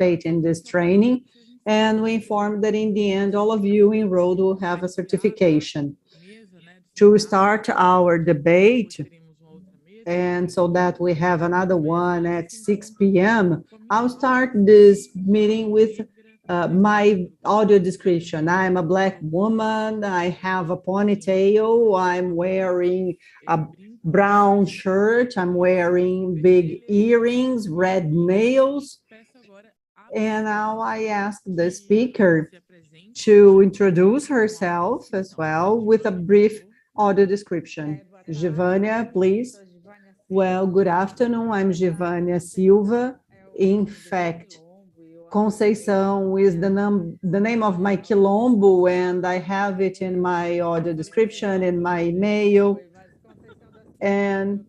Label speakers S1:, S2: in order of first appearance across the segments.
S1: participate in this training. And we inform that in the end, all of you enrolled will have a certification. To start our debate, and so that we have another one at 6 p.m., I'll start this meeting with my audio description. I'm a Black woman, I have a ponytail, I'm wearing a brown shirt, I'm wearing big earrings, red nails, and now I ask the speaker to introduce herself as well with a brief audio description. Givânia, please. Well, good afternoon, I'm Givânia Silva. In fact, Conceição is the name of my Quilombo, and I have it in my audio description, in my email. And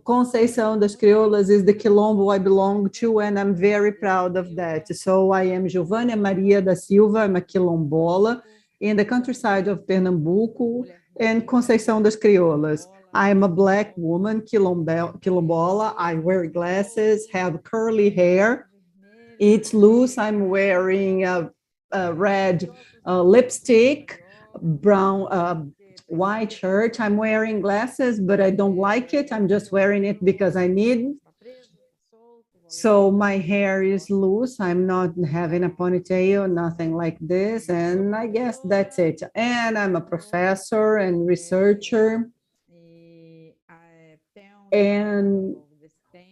S1: Conceição das Crioulas is the Quilombo I belong to, and I'm very proud of that. So I am Givânia Maria da Silva, I'm a Quilombola in the countryside of Pernambuco, and Conceição das Crioulas. I'm a Black woman, Quilombola. I wear glasses, have curly hair. It's loose. I'm wearing a red lipstick, brown, white shirt. I'm wearing glasses, but I don't like it. I'm just wearing it because I need. So my hair is loose. I'm not having a ponytail, nothing like this. And I guess that's it. And I'm a professor and researcher. And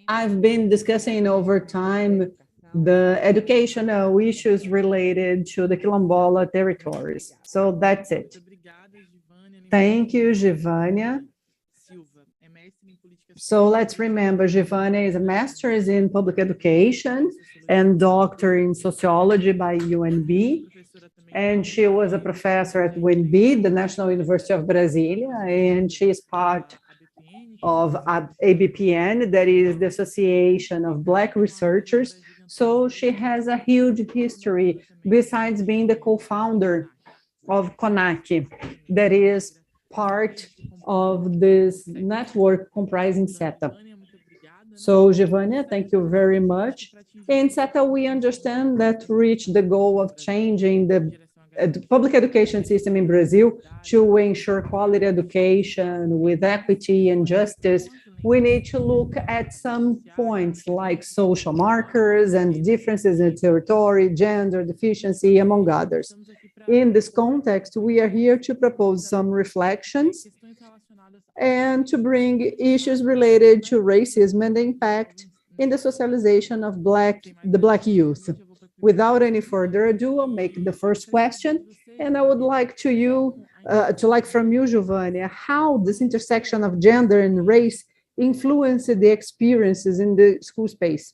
S1: I've been discussing over time the educational issues related to the Quilombola territories. So that's it. Thank you, Givânia. So let's remember, Givânia is a master's in public education and doctor in sociology by UNB. And she was a professor at UNB, the National University of Brasilia, and she is part of ABPN, that is the Association of Black Researchers. So she has a huge history, besides being the co-founder of CONAQ, that is part of this network comprising SETA. So, Givânia, thank you very much. In SETA, we understand that to reach the goal of changing the public education system in Brazil to ensure quality education with equity and justice, we need to look at some points like social markers and differences in territory, gender, deficiency, among others. In this context, we are here to propose some reflections and to bring issues related to racism and impact in the socialization of the Black youth. Without any further ado, I'll make the first question, and I would like from you, Givânia, how this intersection of gender and race influenced the experiences in the school space.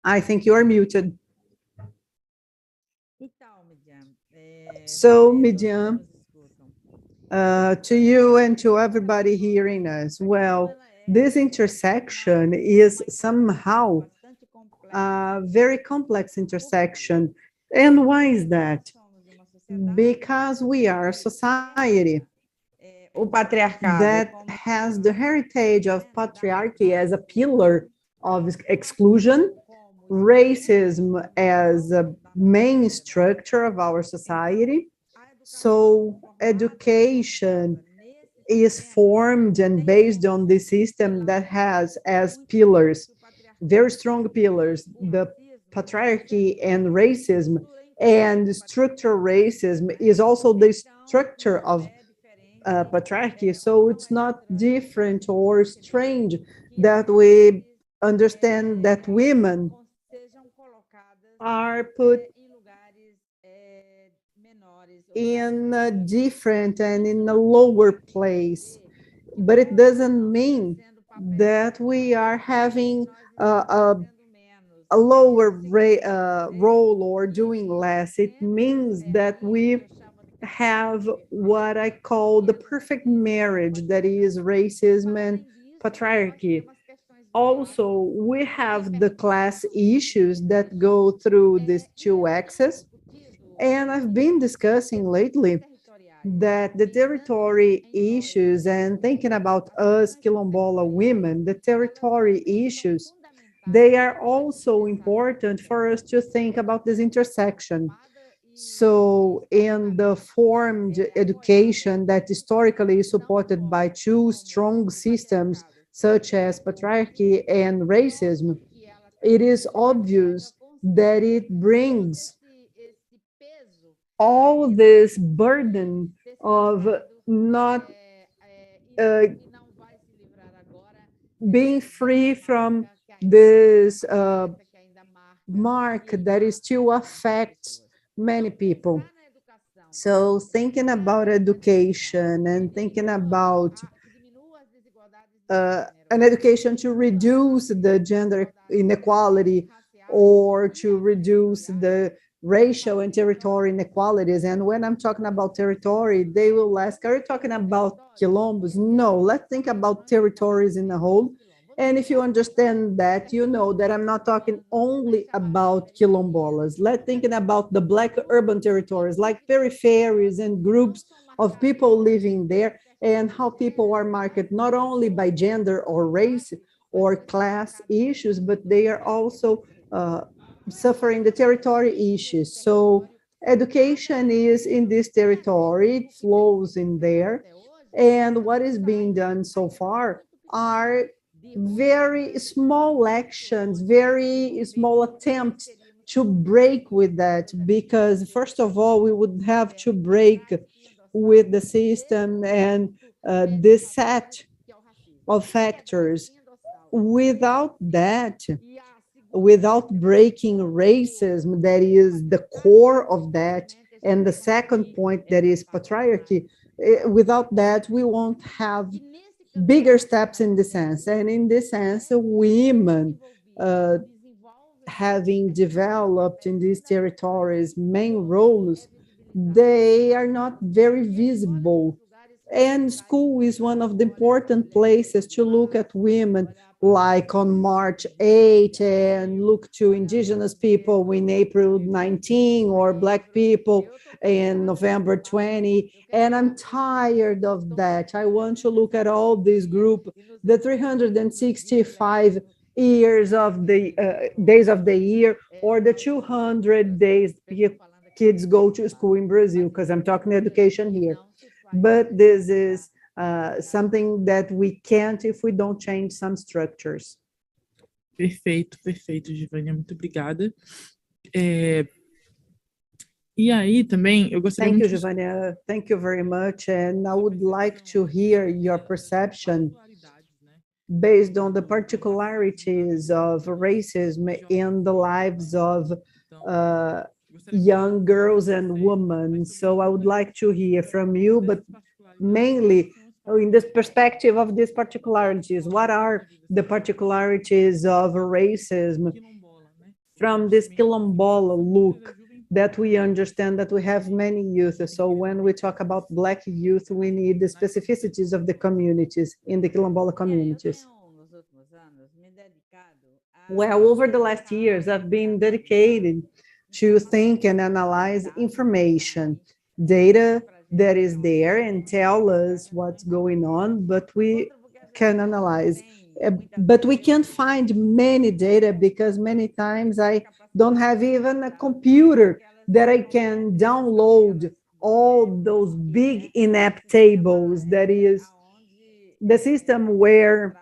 S1: I think you are muted. So, Midian, to you and to everybody hearing us, well, this intersection is somehow a very complex intersection. And why is that? Because we are a society that has the heritage of patriarchy as a pillar of exclusion, racism as a main structure of our society. So education is formed and based on the system that has as pillars, very strong pillars, the patriarchy and racism, and structural racism is also the structure of patriarchy. So it's not different or strange that we understand that women are put in a different and in a lower place, but it doesn't mean that we are having a lower role or doing less. It means that we have what I call the perfect marriage, that is racism and patriarchy. Also, we have the class issues that go through these two axes. And I've been discussing lately that the territory issues, and thinking about us Quilombola women, the territory issues, they are also important for us to think about this intersection. So in the formed education that historically is supported by two strong systems, such as patriarchy and racism, it is obvious that it brings all this burden of not being free from this mark that is still affects many people. So thinking about education and thinking about an education to reduce the gender inequality or to reduce the racial and territorial inequalities. And when I'm talking about territory, they will ask, are you talking about quilombos? No, let's think about territories in a whole. And if you understand that, you know that I'm not talking only about quilombolas. Let's thinking about the Black urban territories, like peripheries and groups of people living there, and how people are marked not only by gender or race or class issues, but they are also suffering the territory issues. So education is in this territory, it flows in there. And what is being done so far are very small actions, very small attempts to break with that, because first of all, we would have to break with the system and this set of factors. Without that, without breaking racism, that is the core of that, and the second point, that is patriarchy, without that, we won't have bigger steps in this sense. And in this sense, women having developed in these territories main roles, they are not very visible. And school is one of the important places to look at women, like on March 8, and look to indigenous people in April 19, or Black people in November 20. And I'm tired of that. I want to look at all this group, the 365 years of the days of the year, or the 200 days kids go to school in Brazil, because I'm talking education here. But this is something that we can't if we don't change some structures.
S2: Perfeito, perfeito, Givânia, muito obrigada. E aí também eu gostaria
S1: Thank you,
S2: muito...
S1: Givânia. Thank you very much. And I would like to hear your perception based on the particularities of racism in the lives of young girls and women. So I would like to hear from you, but mainly in this perspective of these particularities. What are the particularities of racism from this Quilombola look, that we understand that we have many youth? So when we talk about Black youth, we need the specificities of the communities, in the Quilombola communities. Well, over the last years, I've been dedicated to think and analyze information, data that is there and tell us what's going on, but we can analyze. But we can't find many data, because many times I don't have even a computer that I can download all those big inept tables. That is the system where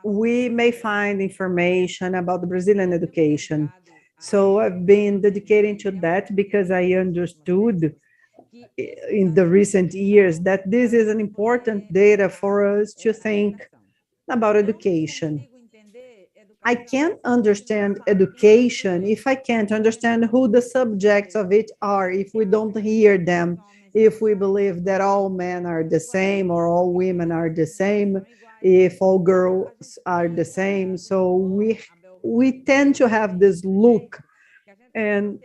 S1: we may find information about the Brazilian education. So I've been dedicating to that, because I understood in the recent years that this is an important data for us to think about education. I can't understand education if I can't understand who the subjects of it are, if we don't hear them, if we believe that all men are the same or all women are the same, if all girls are the same. So we tend to have this look, and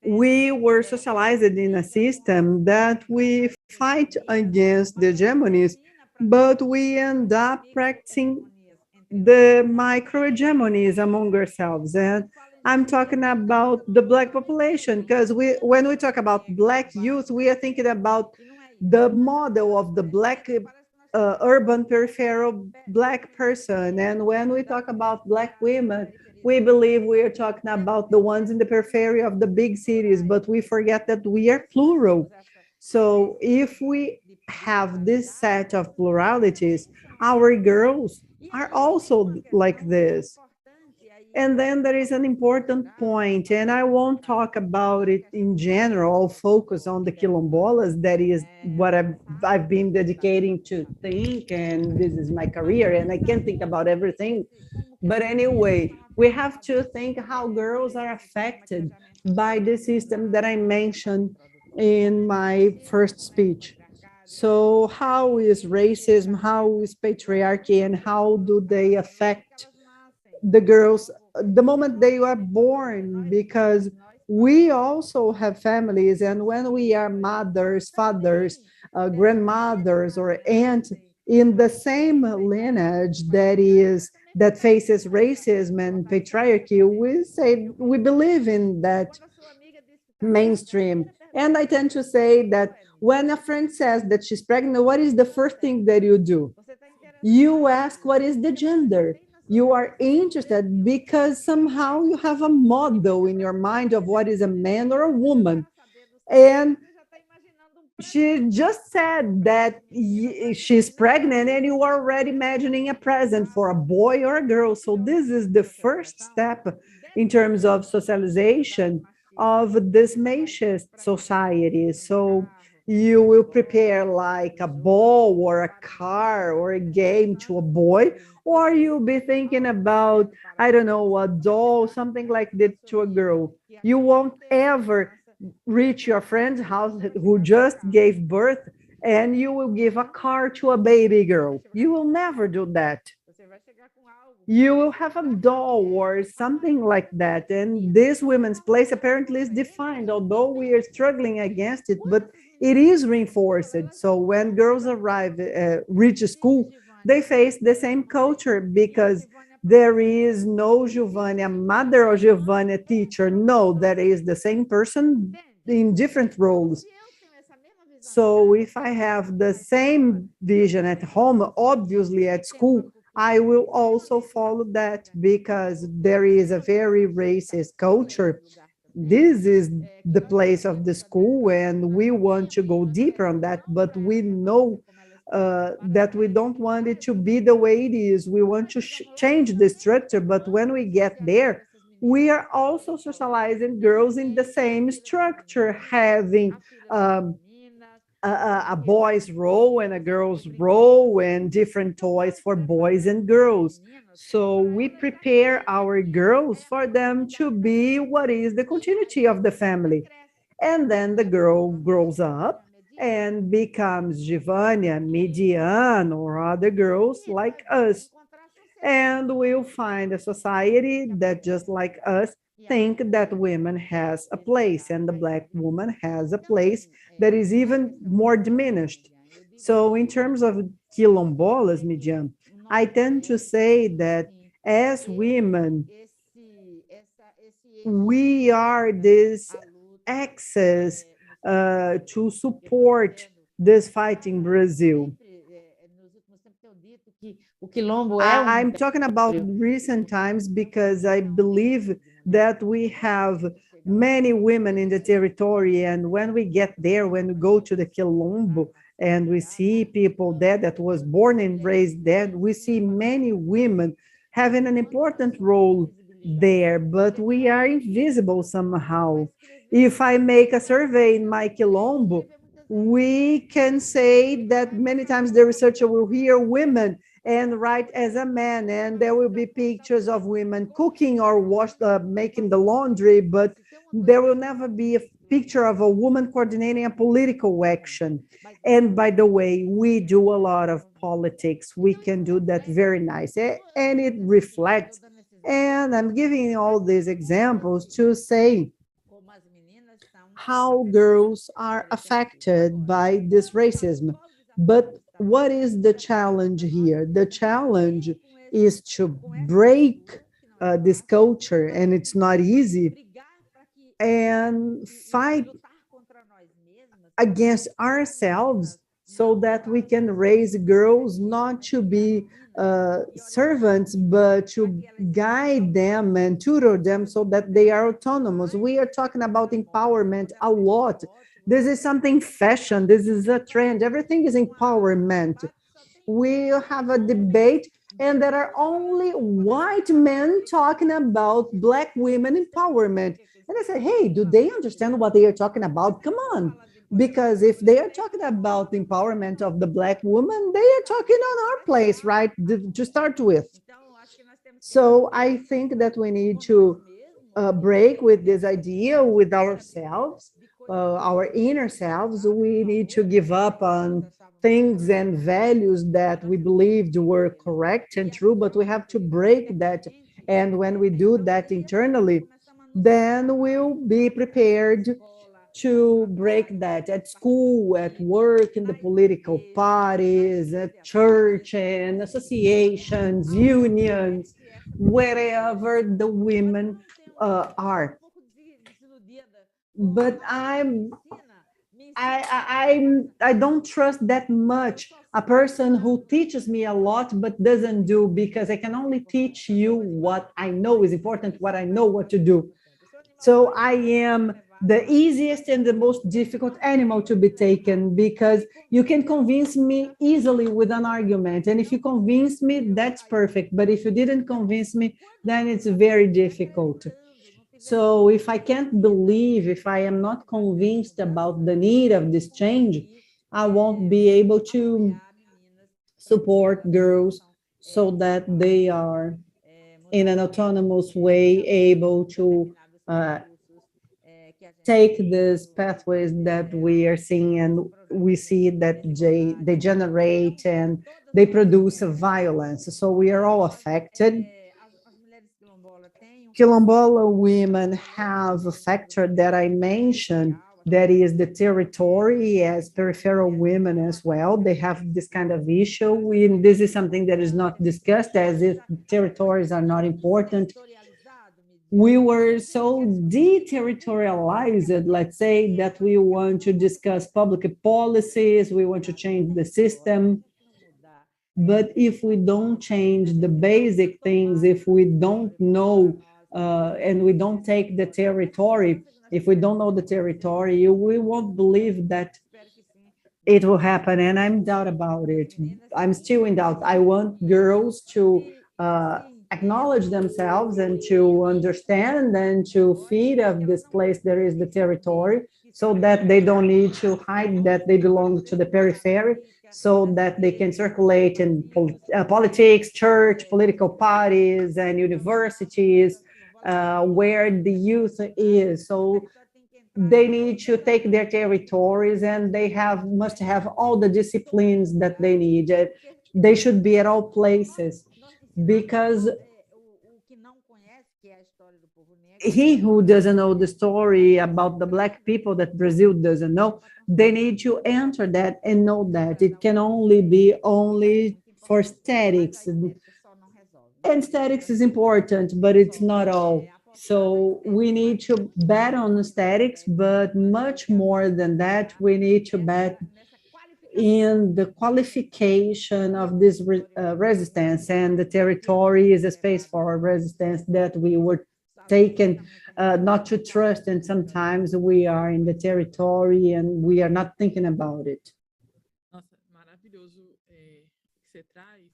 S1: we were socialized in a system that we fight against the hegemonies, but we end up practicing the micro-hegemonies among ourselves. And I'm talking about the Black population, because when we talk about Black youth, we are thinking about the model of the Black urban peripheral Black person. And when we talk about Black women, we believe we are talking about the ones in the periphery of the big cities, but we forget that we are plural. So if we have this set of pluralities, our girls are also like this. And then there is an important point, and I won't talk about it in general, I'll focus on the Quilombolas. That is what I've been dedicating to think, and this is my career, and I can't think about everything. But anyway, we have to think how girls are affected by the system that I mentioned in my first speech. So how is racism, how is patriarchy, and how do they affect the girls the moment they are born? Because we also have families, and when we are mothers, fathers, grandmothers, or aunts in the same lineage that faces racism and patriarchy, we say we believe in that mainstream. And I tend to say that when a friend says that she's pregnant, what is the first thing that you do? You ask what is the gender. You are interested because somehow you have a model in your mind of what is a man or a woman. And she just said that she's pregnant, and you are already imagining a present for a boy or a girl. So this is the first step in terms of socialization of this machist society. So you will prepare like a ball or a car or a game to a boy, or you'll be thinking about, I don't know, a doll, something like that to a girl. You won't ever reach your friend's house who just gave birth and you will give a car to a baby girl. You will never do that. You will have a doll or something like that. And this women's place apparently is defined, although we are struggling against it, but it is reinforced. So when girls arrive, reach school, they face the same culture because there is no Givânia mother or Givânia teacher. No, that is the same person in different roles. So if I have the same vision at home, obviously at school, I will also follow that because there is a very racist culture. This is the place of the school, and we want to go deeper on that, but we know that we don't want it to be the way it is. We want to change the structure, but when we get there, we are also socializing girls in the same structure, having a boy's role and a girl's role and different toys for boys and girls. So we prepare our girls for them to be what is the continuity of the family. And then the girl grows up and becomes Givânia, Midian, or other girls like us. And we'll find a society that, just like us, think that women has a place and the Black woman has a place that is even more diminished. So in terms of quilombolas, Midian, I tend to say that as women, we are this access to support this fight in Brazil. I'm talking about recent times because I believe that we have many women in the territory, and when we get there, when we go to the Quilombo and we see people there that was born and raised there, we see many women having an important role there, but we are invisible somehow. If I make a survey in my Quilombo, we can say that many times the researcher will hear women and write as a man, and there will be pictures of women cooking or making the laundry, but there will never be a picture of a woman coordinating a political action. And by the way, we do a lot of politics. We can do that very nice, and it reflects. And I'm giving all these examples to say how girls are affected by this racism. But what is the challenge here? The challenge is to break this culture, and it's not easy, and fight against ourselves so that we can raise girls not to be servants, but to guide them and tutor them so that they are autonomous. We are talking about empowerment a lot. This is something fashion. This is a trend. Everything is empowerment. We have a debate, and there are only white men talking about Black women empowerment. And I say, hey, do they understand what they are talking about? Come on. Because if they are talking about the empowerment of the Black woman, they are talking on our place, right, to start with. So I think that we need to break with this idea with ourselves, our inner selves. We need to give up on things and values that we believed were correct and true, but we have to break that. And when we do that internally, then we'll be prepared to break that at school, at work, in the political parties, at church and associations, unions, wherever the women are. But I don't trust that much a person who teaches me a lot but doesn't do, because I can only teach you what I know is important, what I know what to do. So I am the easiest and the most difficult animal to be taken, because you can convince me easily with an argument. And if you convince me, that's perfect. But if you didn't convince me, then it's very difficult. So if I can't believe, if I am not convinced about the need of this change, I won't be able to support girls so that they are in an autonomous way able to take these pathways that we are seeing, and we see that they generate and they produce violence. So we are all affected. Quilombola women have a factor that I mentioned, that is the territory, as peripheral women as well. They have this kind of issue. This is something that is not discussed, as if territories are not important. We were so deterritorialized, let's say, that we want to discuss public policies, we want to change the system. But if we don't change the basic things, if we don't know and we don't take the territory, if we don't know the territory, we won't believe that it will happen. And I'm in doubt about it. I'm still in doubt. I want girls to acknowledge themselves and to understand and to feed of this place there is the territory, so that they don't need to hide that they belong to the periphery, so that they can circulate in politics, church, political parties, and universities, where the youth is. So they need to take their territories, and they must have all the disciplines that they need. They should be at all places, because he who doesn't know the story about the Black people that Brazil doesn't know, they need to enter that and know that it can only be for statics. And statics is important, but it's not all. So we need to bet on statics, but much more than that, we need to bet in the qualification of this resistance, and the territory is a space for resistance that we were taken not to trust, and sometimes we are in the territory and we are not thinking about it.
S2: Nossa, maravilhoso que você traz.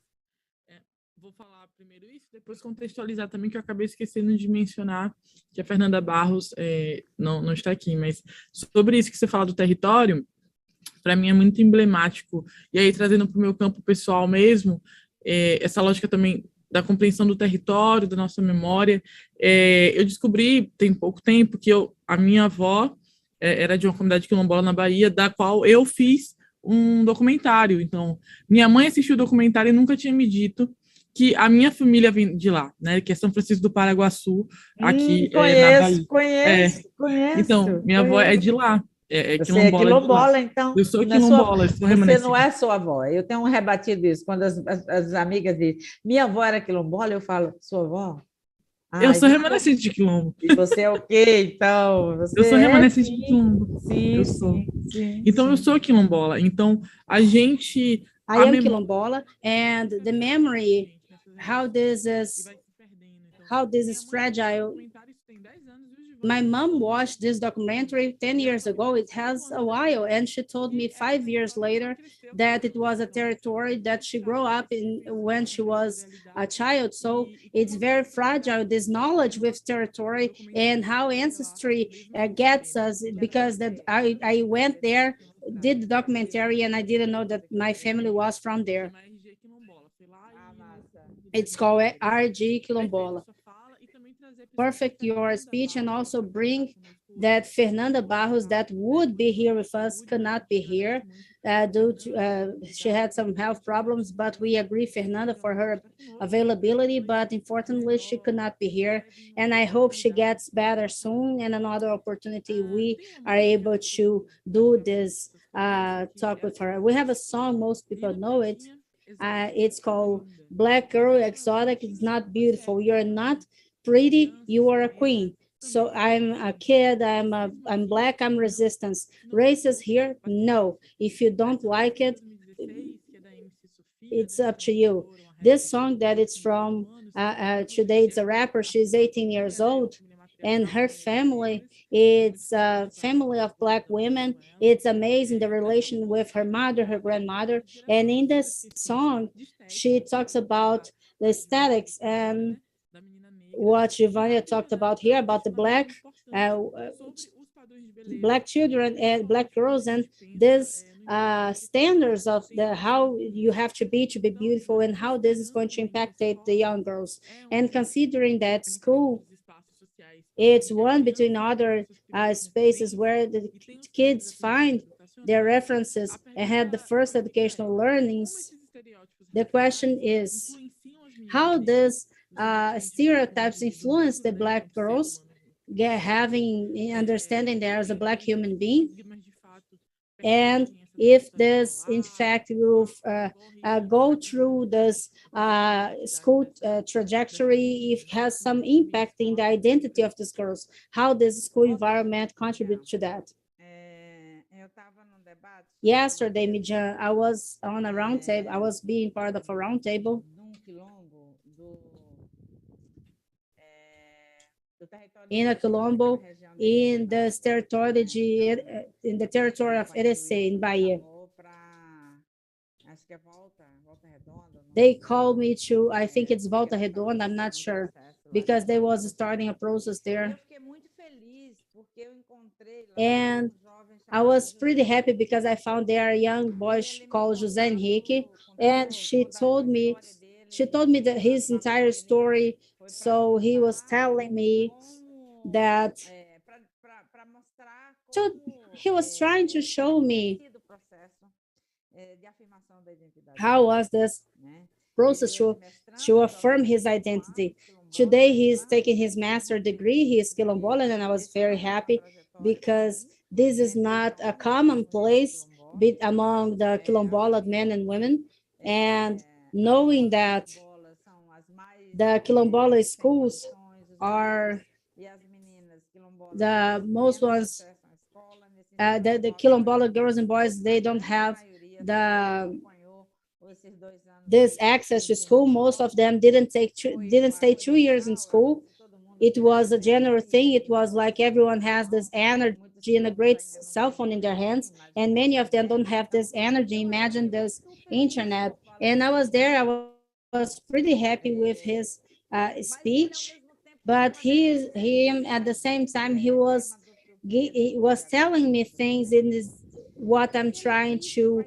S2: Vou falar primeiro isso, depois contextualizar também, que eu acabei esquecendo de mencionar, que a Fernanda Barros não está aqui, mas sobre isso que você fala do território, para mim é muito emblemático. E aí, trazendo para o meu campo pessoal mesmo, essa lógica também da compreensão do território, da nossa memória. Eu descobri, tem pouco tempo, que a minha avó era de uma comunidade quilombola na Bahia, da qual eu fiz um documentário. Então, minha mãe assistiu o documentário e nunca tinha me dito que a minha família vem de lá, né? Que é São Francisco do Paraguaçu, aqui na Bahia.
S1: Conheço.
S2: Então, minha avó é de lá.
S3: Você é quilombola, então.
S2: Eu sou quilombola.
S3: Você não é sua avó. Eu tenho rebatido isso. Quando as amigas dizem, minha avó era quilombola, eu falo, sua avó?
S2: Eu sou remanescente de Quilombo.
S3: E você é o quê, então?
S2: Eu sou remanescente de Quilombo.
S3: Sim,
S2: Eu sou.
S3: sim.
S2: Então, eu sou quilombola. Então, a gente...
S4: I am Quilombola, and the memory, how this is fragile. My mom watched this documentary 10 years ago. It has a while, and she told me 5 years later that it was a territory that she grew up in when she was a child. So it's very fragile, this knowledge with territory and how ancestry gets us, because that I went there, did the documentary, and I didn't know that my family was from there. It's called RG Quilombola. Perfect your speech, and also bring that Fernanda Barros, that would be here with us, cannot be here due to she had some health problems, but we agree Fernanda for her availability, but unfortunately she could not be here, and I hope she gets better soon, and another opportunity we are able to do this talk with her. We have a song, most people know it. It's called Black Girl Exotic. It's not beautiful, you're not pretty, you are a queen. So I'm a kid, I'm black, I'm resistance. Races here? No. If you don't like it, it's up to you. This song that it's from, today it's a rapper, she's 18 years old, and her family, it's a family of black women. It's amazing, the relation with her mother, her grandmother. And in this song, she talks about the aesthetics and what Givânia talked about here, about the black children and black girls, and this standards of how you have to be beautiful, and how this is going to impact the young girls. And considering that school, it's one between other spaces where the kids find their references and have the first educational learnings. The question is, how does stereotypes influence the black girls having understanding there as a black human being, and if this in fact will go through this school trajectory, if it has some impact in the identity of these girls, how does school environment contribute to that? Yesterday, Mijan, I was on a roundtable. I was being part of a roundtable in a Quilombo, in the territory of Erecê, in Bahia. They called me to, I think it's Volta Redonda, I'm not sure, because they was starting a process there. And I was pretty happy because I found there a young boy called José Henrique, and she told me that his entire story. So he was telling me that he was trying to show me how was this process to affirm his identity. Today, he's taking his master's degree. He is Quilombola, and I was very happy because this is not a commonplace among the Quilombola men and women. And knowing that the Quilombola schools are the most ones, the Quilombola girls and boys, they don't have this access to school. Most of them didn't stay 2 years in school. It was a general thing. It was like everyone has this energy and a great cell phone in their hands, and many of them don't have this energy. Imagine this internet. And I was there. I was pretty happy with his speech, but him at the same time, he was telling me things in this what I'm trying to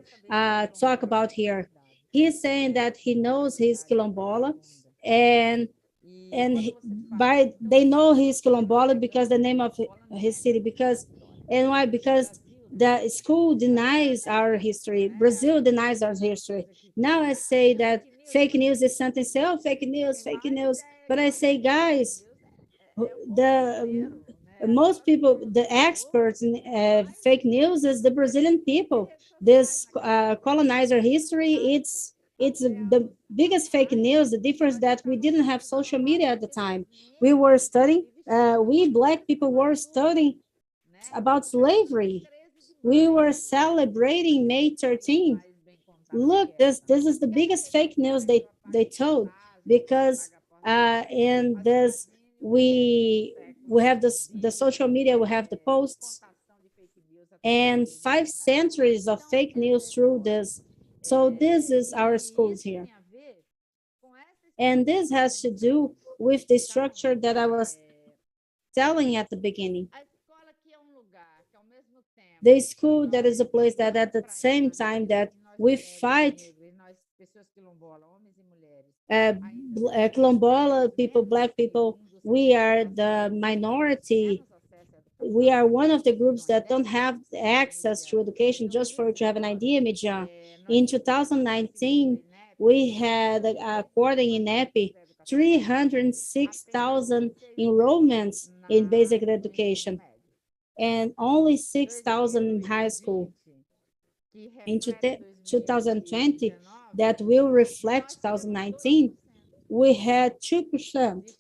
S4: talk about here. He's saying that he knows he's Quilombola, and they know he's Quilombola because the name of his city. And why? Because the school denies our history. Brazil denies our history. Now I say that fake news is something. Say, oh, fake news. But I say, guys, most people, the experts in fake news is the Brazilian people. This colonizer history, it's the biggest fake news. The difference that we didn't have social media at the time. We were studying, we Black people were studying about slavery. We were celebrating May 13th. Look, this is the biggest fake news they told, because in this we have this, the social media, we have the posts, and 5 centuries of fake news through this. So this is our schools here. And this has to do with the structure that I was telling at the beginning. The school, that is a place that at the same time that we fight, Quilombola people, Black people, we are the minority. We are one of the groups that don't have access to education. Just for you to have an idea, Mijan, in 2019, we had, according in EPI, 306,000 enrollments in basic education, and only 6,000 in high school. In 2020, that will reflect 2019, we had 2%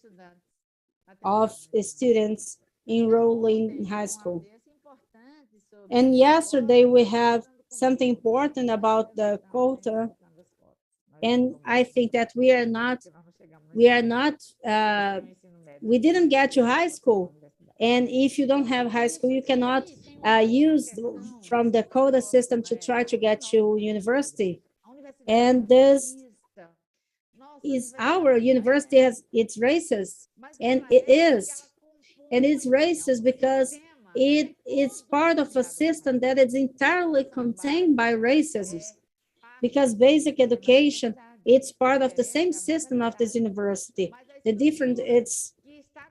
S4: of students enrolling in high school. And yesterday we have something important about the quota, and I think that we didn't get to high school. And if you don't have high school, you cannot use from the quota system to try to get to university. And this is, our university has, it's racist, and it is. And it's racist because it's part of a system that is entirely contained by racism. Because basic education, it's part of the same system of this university. The different, it's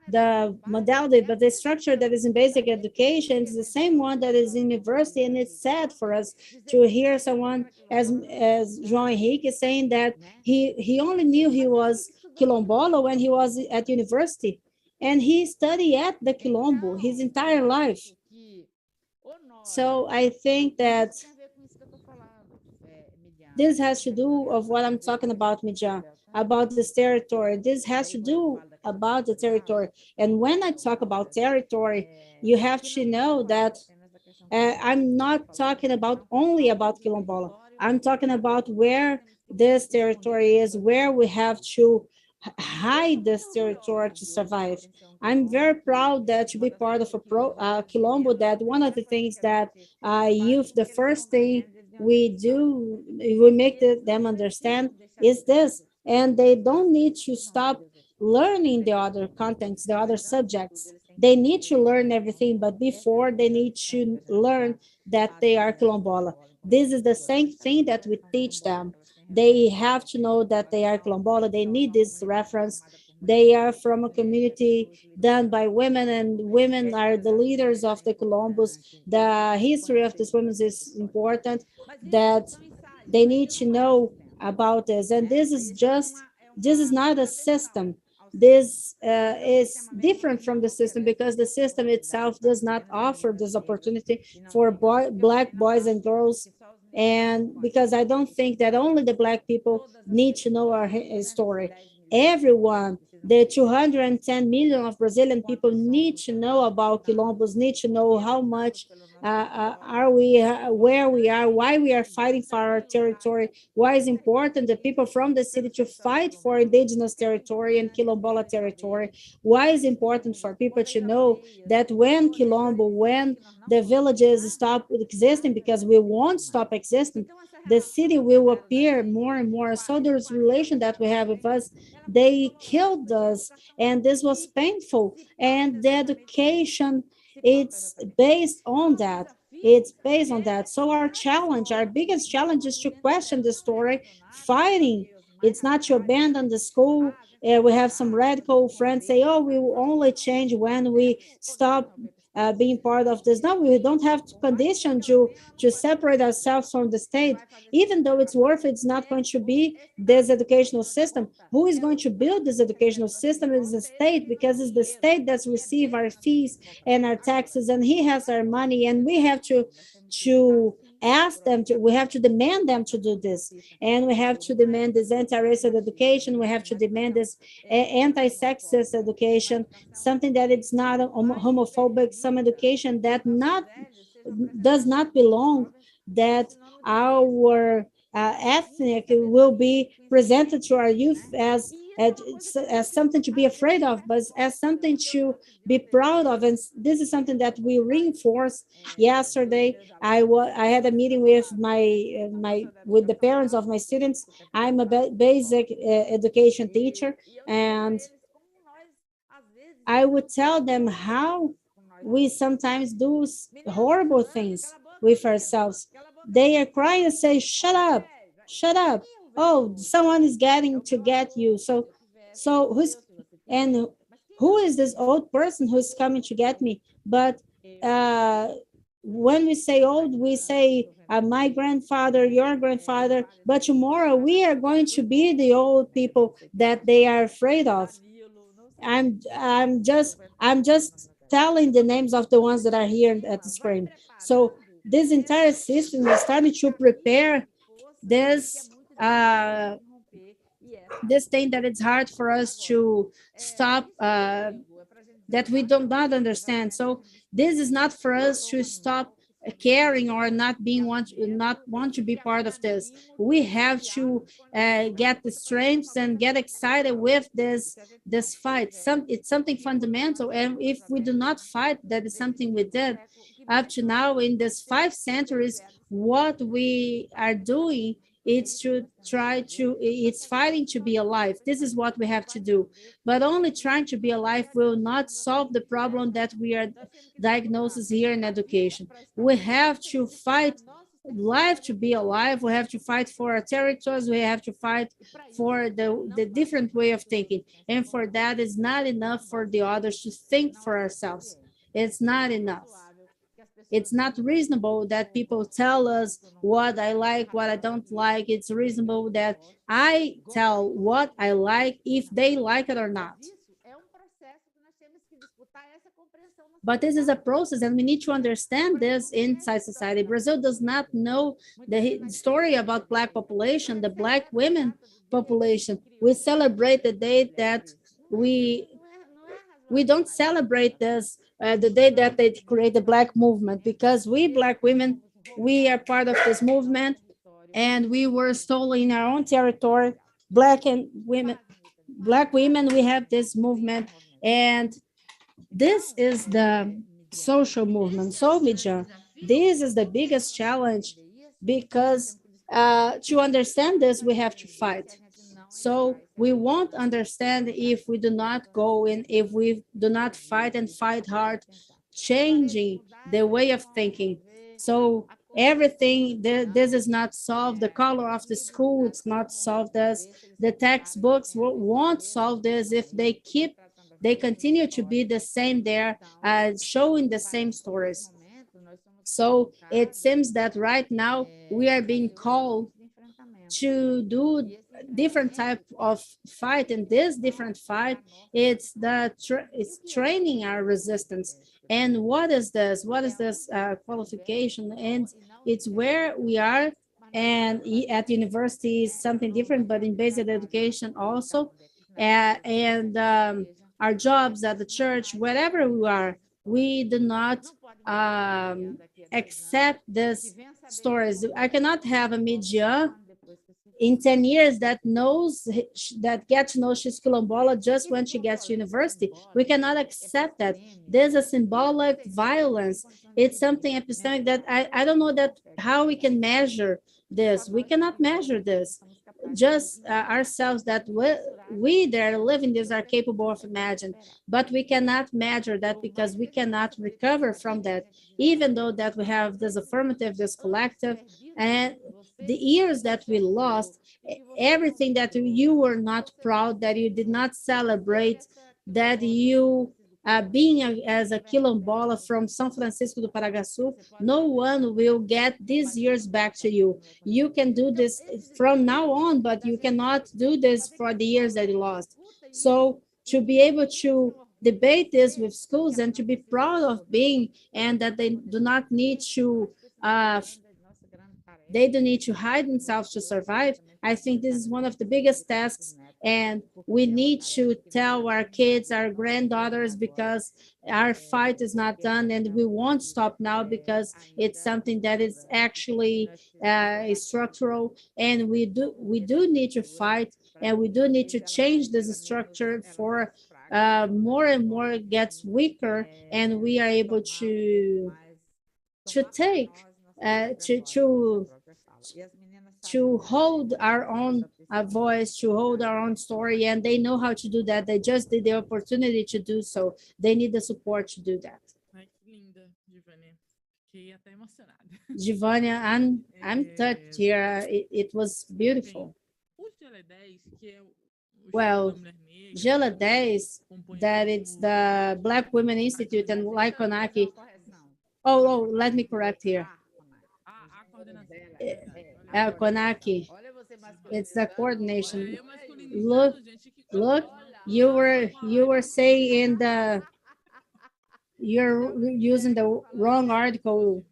S4: the modality, but the structure that is in basic education is the same one that is in university. And it's sad for us to hear someone as João Henrique saying that he only knew he was Quilombola when he was at university, and he studied at the Quilombo his entire life. So I think that this has to do of what I'm talking about, Mijan, about this territory. This has to do about the territory. And when I talk about territory, you have to know that I'm not talking about only about Quilombola. I'm talking about where this territory is, where we have to hide this territory to survive. I'm very proud that to be part of a Quilombo, that one of the things that youth, the first thing we do, we make them understand is this, and they don't need to stop learning the other contents, the other subjects. They need to learn everything, but before they need to learn that they are Quilombola. This is the same thing that we teach them. They have to know that they are Quilombola. They need this reference. They are from a community done by women, and women are the leaders of the Quilombos. The history of these women is important, that they need to know about this. And this is not a system. This is different from the system, because the system itself does not offer this opportunity for Black boys and girls. And because I don't think that only the Black people need to know our story. Everyone, the 210 million of Brazilian people need to know about Quilombos, need to know how much are we, where we are, why we are fighting for our territory, why it's important the people from the city to fight for indigenous territory and Quilombola territory, why it's important for people to know that when Quilombo, when the villages stop existing, because we won't stop existing, the city will appear more and more. So there's relation that we have with us. They killed us, and this was painful. And the education, it's based on that. It's based on that. So our challenge, our biggest challenge is to question the story, fighting. It's not to abandon the school. We have some radical friends say, oh, we will only change when we stop being part of this. No, we don't have to condition to separate ourselves from the state. Even though it's worth it, it's not going to be this educational system. Who is going to build this educational system is the state, because it's the state that's receive our fees and our taxes, and he has our money, and we have to ask them to, we have to demand them to do this. And we have to demand this anti-racist education. We have to demand this anti-sexist education, something that it's not homophobic, some education that does not belong, that our ethnic will be presented to our youth as something to be afraid of, but as something to be proud of. And this is something that we reinforced yesterday. I had a meeting with with the parents of my students. I'm a basic education teacher, and I would tell them how we sometimes do horrible things with ourselves. They are crying and say, shut up, shut up. Oh, someone is getting to get you. So who is this old person who's coming to get me? But when we say old, we say my grandfather, your grandfather, but tomorrow we are going to be the old people that they are afraid of. I'm just telling the names of the ones that are here at the screen. So this entire system is starting to prepare this this thing that it's hard for us to stop, that we do not understand. So this is not for us to stop caring or not want to be part of this. We have to get the strengths and get excited with this fight. It's something fundamental, and if we do not fight, that is something we did up to now in these 5 centuries. What we are doing, it's fighting to be alive. This is what we have to do. But only trying to be alive will not solve the problem that we are diagnosed here in education. We have to fight life to be alive. We have to fight for our territories. We have to fight for the different way of thinking. And for that, it's not enough for the others to think for ourselves. It's not enough. It's not reasonable that people tell us what I like, what I don't like. It's reasonable that I tell what I like, if they like it or not. But this is a process, and we need to understand this inside society. Brazil does not know the story about Black population, the Black women population. We celebrate the day that we don't celebrate this, the day that they create the Black movement, because we Black women, we are part of this movement, and we were stolen in our own territory. Black women, we have this movement, and this is the social movement. So, Mija, this is the biggest challenge, because to understand this, we have to fight. So we won't understand if we do not go in, if we do not fight and fight hard, changing the way of thinking. So everything, this is not solved. The color of the school, it's not solved this. The textbooks won't solve this if they continue to be the same there, showing the same stories. So it seems that right now we are being called to do different type of fight, and this different fight, it's training our resistance. And what is this qualification? And it's where we are, and at university is something different, but in basic education also, and our jobs at the church, wherever we are, we do not accept these stories. I cannot have a media in 10 years that gets to know she's Quilombola just when she gets to university. We cannot accept that. There's a symbolic violence. It's something epistemic that I don't know that how we can measure this. We cannot measure this. Just ourselves, that we that are living this are capable of imagining, but we cannot measure that because we cannot recover from that, even though that we have this affirmative, this collective, and the years that we lost, everything that you were not proud, that you did not celebrate, that you being as a Quilombola from São Francisco do Paragaçu, no one will get these years back to you. You can do this from now on, but you cannot do this for the years that you lost. So to be able to debate this with schools and to be proud of being, and that they do not need to They don't need to hide themselves to survive. I think this is one of the biggest tasks, and we need to tell our kids, our granddaughters, because our fight is not done, and we won't stop now because it's something that is actually structural, and we do need to fight, and we do need to change this structure for more and more gets weaker, and we are able to take to hold our own voice, to hold our own story, and they know how to do that. They just need the opportunity to do so. They need the support to do that.
S2: Ai, que linda, Givânia. Fiquei até emocionada.
S4: Givânia, I'm touched here. It was beautiful.
S2: O Geledés, que é o
S4: Well,
S2: Instituto da Mulher Negra,
S4: Geledés,
S2: compõe
S4: that it's the Black Women Institute, and like CONAQ. Oh, let me correct here.
S2: a coordenação. Olha,
S4: CONAQ, it's the coordination.
S2: eu masculinizando,
S4: Look,
S2: gente, que
S4: look, you were saying in the, you're using the wrong article.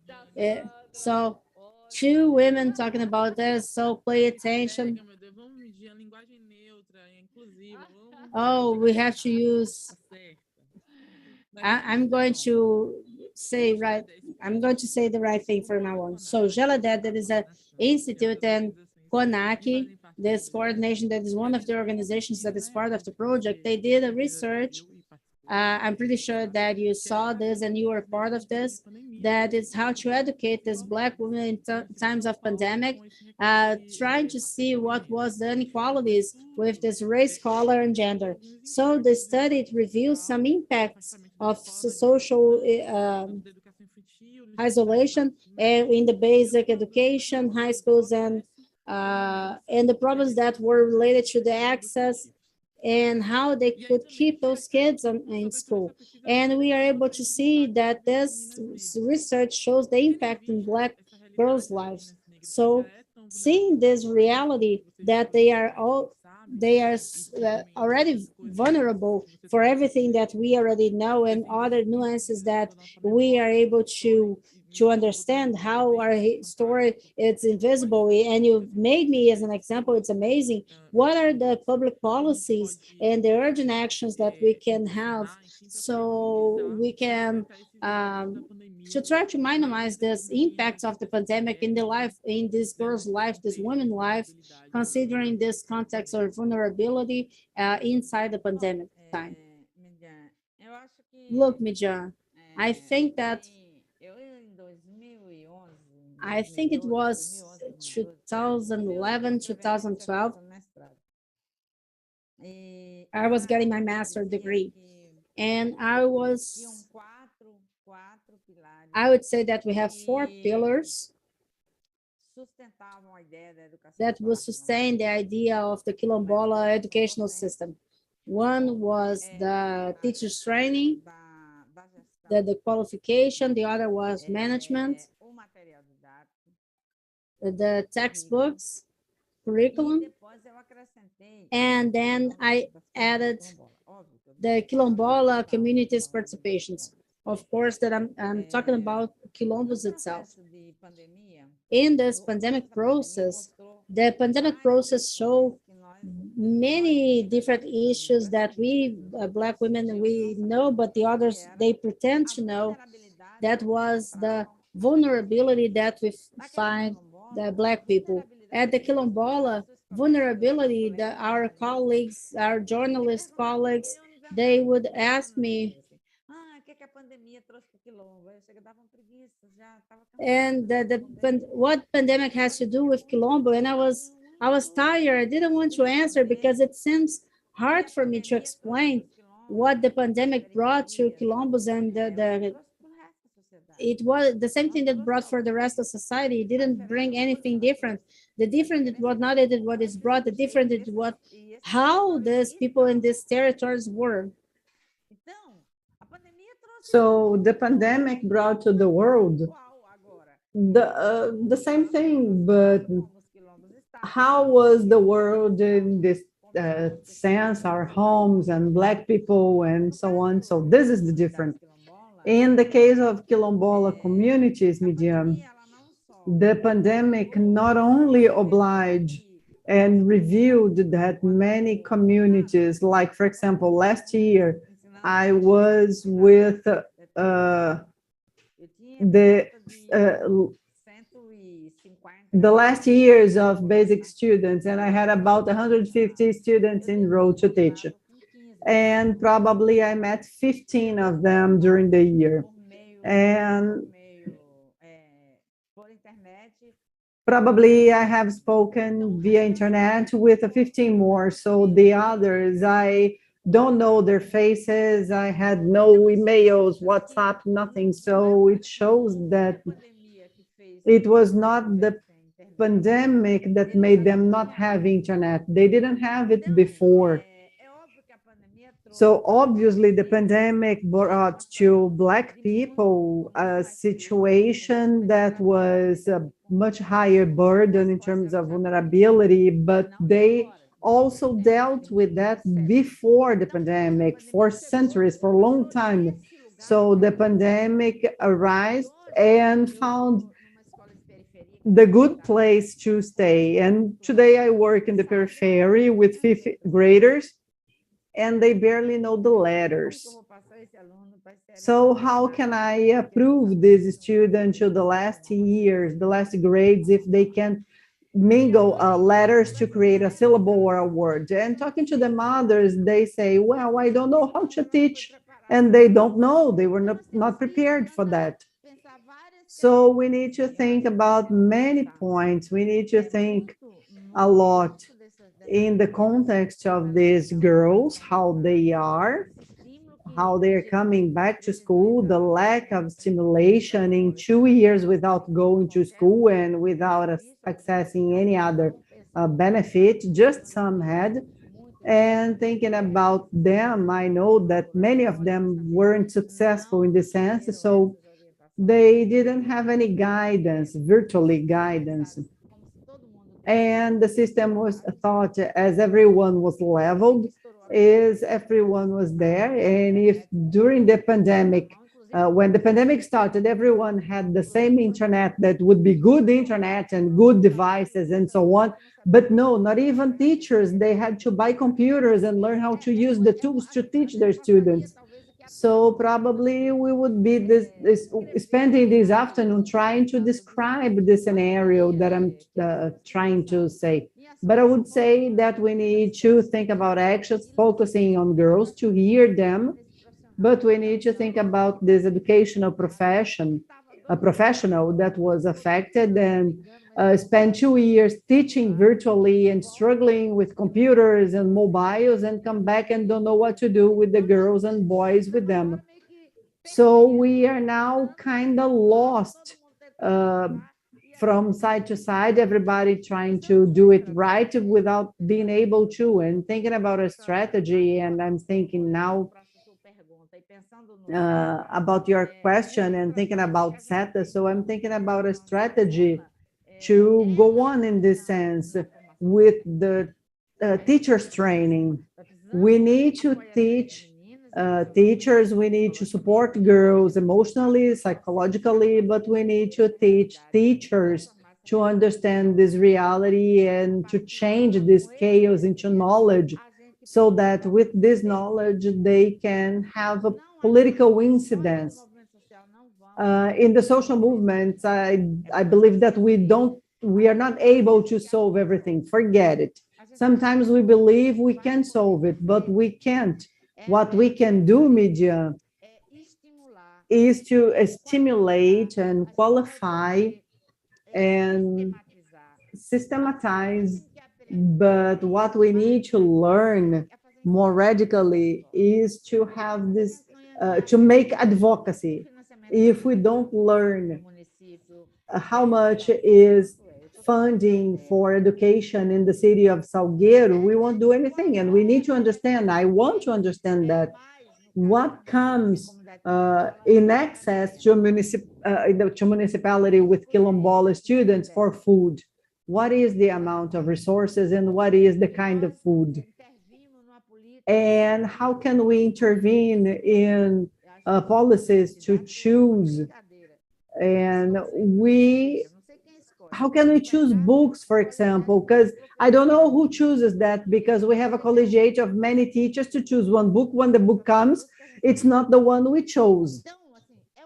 S4: So two women talking about this, so pay attention.
S2: Meu Deus, vamos medir a linguagem neutra, inclusiva.
S4: Oh, we have to use, I'm going to say right, I'm going to say the right thing from now on. So Geledés, that is an institute, and CONAQ, this coordination, that is one of the organizations that is part of the project. They did a research. I'm pretty sure that you saw this and you were part of this. That is how to educate these Black women in times of pandemic, trying to see what was the inequalities with this race, color, and gender. So the study reveals some impacts of social isolation in the basic education, high schools, and the problems that were related to the access and how they could keep those kids in school. And we are able to see that this research shows the impact in Black girls' lives. So seeing this reality that they are already vulnerable for everything that we already know, and other nuances that we are able to understand how our story is invisible. And you've made me as an example. It's amazing. What are the public policies and the urgent actions that we can have so we can to try to minimize this impacts of the pandemic in the life, in this girl's life, this woman's life, considering this context of vulnerability inside the pandemic time. Look, Mijan, I think it was 2011, 2012. I was getting my master's degree, and I would say that we have 4 pillars that will sustain the idea of the Quilombola educational system. One was the teachers training, the qualification, the other was management, the textbooks, curriculum, and then I added the Quilombola community's participations. Of course, that I'm talking about Quilombos itself. In this pandemic process, the pandemic process showed many different issues that we Black women, we know, but the others, they pretend to know. That was the vulnerability that we find the Black people. At the Quilombola, vulnerability, our colleagues, our journalist colleagues, they would ask me, and what pandemic has to do with Quilombo? And I was tired. I didn't want to answer because it seems hard for me to explain what the pandemic brought to Quilombos, and it was the same thing that brought for the rest of society. It didn't bring anything different. The different it was not what is brought. The different it what how these people in these territories were.
S1: So the pandemic brought to the world the same thing, but how was the world in this sense, our homes and Black people and so on? So this is the difference. In the case of Quilombola communities, Medium, The pandemic not only obliged and revealed that many communities, like for example, last year, I was with the last years of basic students, and I had about 150 students enrolled to teach. And probably I met 15 of them during the year. And probably I have spoken via internet with 15 more. So the others, I don't know their faces. I had no emails, WhatsApp, nothing. So it shows that it was not the pandemic that made them not have internet. They didn't have it before. So obviously the pandemic brought to Black people a situation that was a much higher burden in terms of vulnerability, but they also dealt with that before the pandemic for centuries, for a long time. So the pandemic arose and found the good place to stay. And today I work in the periphery with fifth graders, and they barely know the letters. So how can I approve this student to the last years, the last grades, if they can mingle letters to create a syllable or a word? And talking to the mothers, they say, well, I don't know how to teach. And they don't know, they were not prepared for that. So we need to think about many points. We need to think a lot in the context of these girls, how they are coming back to school, the lack of stimulation in 2 years without going to school and without accessing any other benefit, just some had. And thinking about them, I know that many of them weren't successful in this sense, so they didn't have any guidance, virtually guidance. And the system was thought as everyone was leveled, is everyone was there. And if during the pandemic, when the pandemic started, everyone had the same internet that would be good internet and good devices and so on. But no, not even teachers. They had to buy computers and learn how to use the tools to teach their students. So probably we would be spending this afternoon trying to describe the scenario that I'm trying to say. But I would say that we need to think about actions focusing on girls to hear them, but we need to think about this educational profession, a professional that was affected and spent 2 years teaching virtually and struggling with computers and mobiles and come back and don't know what to do with the girls and boys with them. So we are now kind of lost from side to side, everybody trying to do it right without being able to, and thinking about a strategy. And I'm thinking now about your question and thinking about SETA. So I'm thinking about a strategy to go on in this sense with the teachers training. We need to teach teachers, we need to support girls emotionally, psychologically, but we need to teach teachers to understand this reality and to change this chaos into knowledge, so that with this knowledge, they can have a political incidence. In the social movements, I believe that we are not able to solve everything. Forget it. Sometimes we believe we can solve it, but we can't. What we can do, media, is to stimulate and qualify and systematize. But what we need to learn more radically is to have this, to make advocacy. If we don't learn how much is funding for education in the city of Salgueiro, we won't do anything. And we need to understand, I want to understand that what comes in access to municipality with Quilombola students for food. What is the amount of resources and what is the kind of food? And how can we intervene in policies to choose? And we how can we choose books, for example? Because I don't know who chooses that, because we have a collegiate of many teachers to choose one book. When the book comes, it's not the one we chose.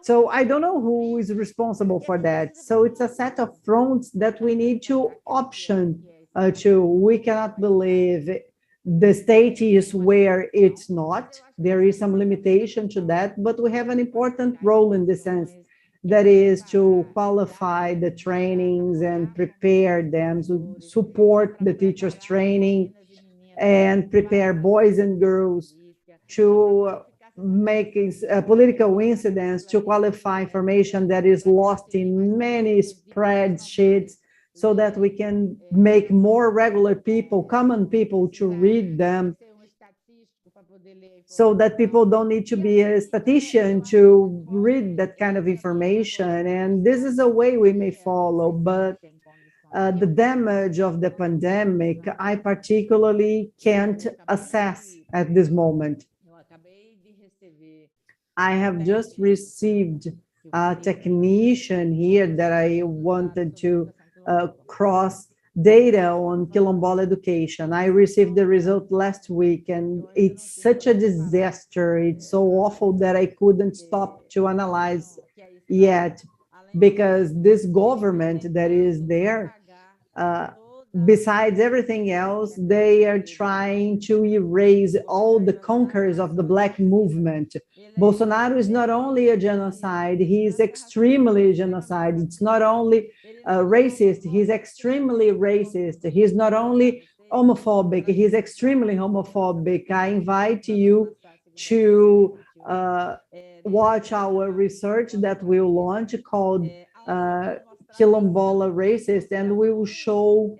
S1: So I don't know who is responsible for that. So it's a set of fronts that we need to option to. We cannot believe the state is where it's not. There is some limitation to that, but we have an important role in the sense that is to qualify the trainings and prepare them, to support the teachers' training and prepare boys and girls to make political incidents, to qualify information that is lost in many spreadsheets, so that we can make more regular people, common people, to read them, so that people don't need to be a statistician to read that kind of information. And this is a way we may follow, but the damage of the pandemic, I particularly can't assess at this moment. I have just received a technician here that I wanted to cross data on Quilombola education. I received the result last week, and it's such a disaster. It's so awful that I couldn't stop to analyze yet, because this government that is there, besides everything else, they are trying to erase all the conquerors of the Black movement. Bolsonaro is not only a genocide, he is extremely genocide. It's not only racist, he's extremely racist. He's not only homophobic, he's extremely homophobic. I invite you to watch our research that we'll launch called Quilombola Racist, and we will show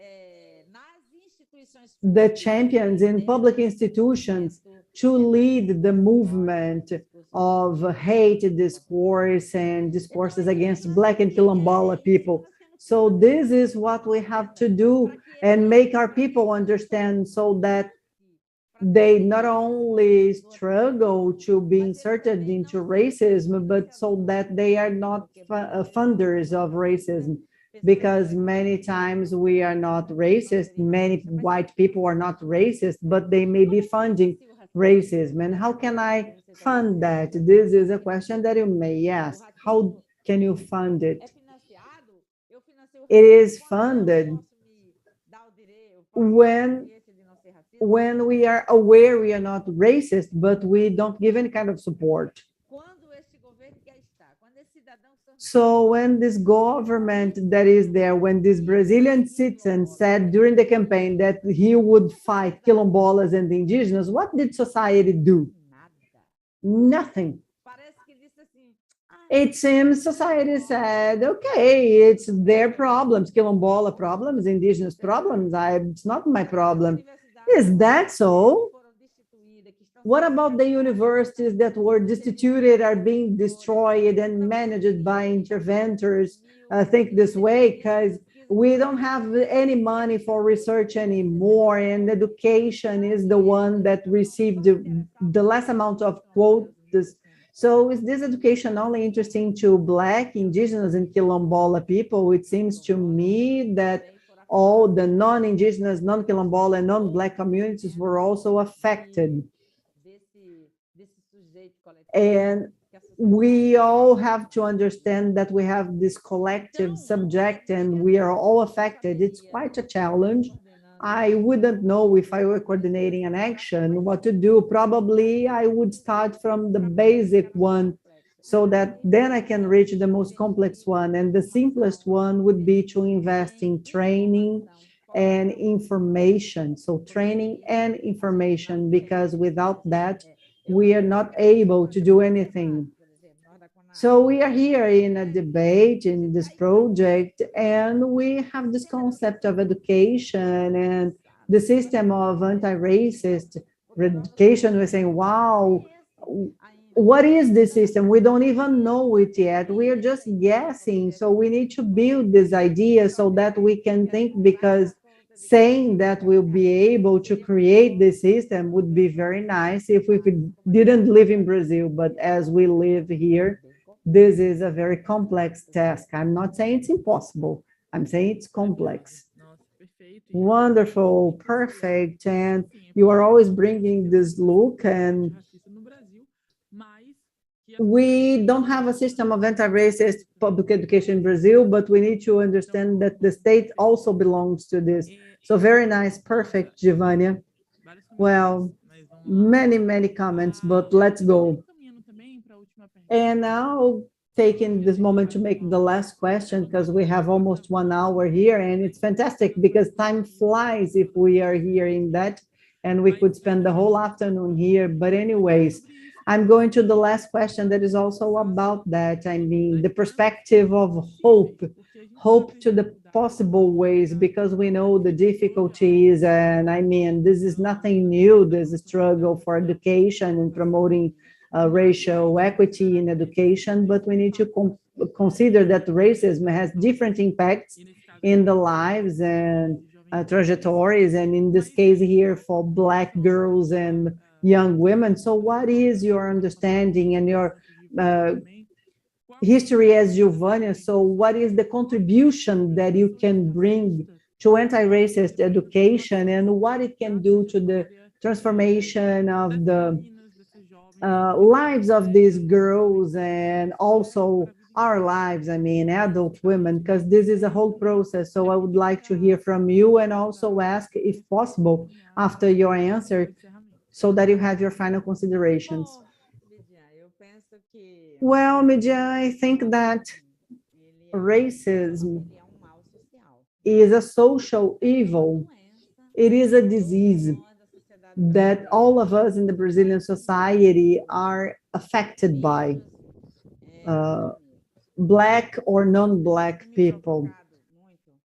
S1: the champions in public institutions to lead the movement of hate discourse and discourses against Black and Quilombola people. So this is what we have to do, and make our people understand, so that they not only struggle to be inserted into racism, but so that they are not funders of racism. Because many times we are not racist, many white people are not racist, but they may be funding racism. And how can I fund that? This is a question that you may ask. How can you fund it? It is funded when we are aware we are not racist, but we don't give any kind of support. So when this government that is there, when this Brazilian citizen said during the campaign that he would fight quilombolas and the indigenous, what did society do? Nothing. It seems society said, okay, it's their problems, quilombola problems, indigenous problems. It's not my problem. Is that so? What about the universities that were destituted, are being destroyed and managed by interventors? Think this way, because we don't have any money for research anymore, and education is the one that received the less amount of quotas. So is this education only interesting to Black, indigenous, and Quilombola people? It seems to me that all the non-indigenous, non-Quilombola, and non-Black communities were also affected. And we all have to understand that we have this collective subject and we are all affected. It's quite a challenge. I wouldn't know if I were coordinating an action what to do. Probably I would start from the basic one, so that then I can reach the most complex one. And the simplest one would be to invest in training and information. So training and information, because without that, we are not able to do anything. So we are here in a debate in this project, and we have this concept of education and the system of anti-racist education. We're saying, wow, what is this system? We don't even know it yet. We are just guessing. So we need to build this idea so that we can think, because saying that we'll be able to create this system would be very nice if we didn't live in Brazil. But as we live here, this is a very complex task. I'm not saying it's impossible. I'm saying it's complex. Wonderful, perfect, and you are always bringing this look, and we don't have a system of anti-racist public education in Brazil, but we need to understand that the state also belongs to this. So very nice, perfect, Givânia. Well, many comments, but let's go. And now taking this moment to make the last question, because we have almost 1 hour here, and it's fantastic because time flies if we are hearing that, and we could spend the whole afternoon here. But anyways, I'm going to the last question that is also about that. I mean, the perspective of hope to the possible ways, because we know the difficulties, and I mean, this is nothing new, this struggle for education and promoting racial equity in education, but we need to consider that racism has different impacts in the lives and trajectories, and in this case here for Black girls and young women. So what is your understanding and your history as Givânia? So what is the contribution that you can bring to anti-racist education, and what it can do to the transformation of the lives of these girls and also our lives, I mean, adult women, because this is a whole process. So I would like to hear from you, and also ask, if possible, after your answer, so that you have your final considerations. Well, Midian, I think that racism is a social evil. It is a disease that all of us in the Brazilian society are affected by, Black or non-Black people.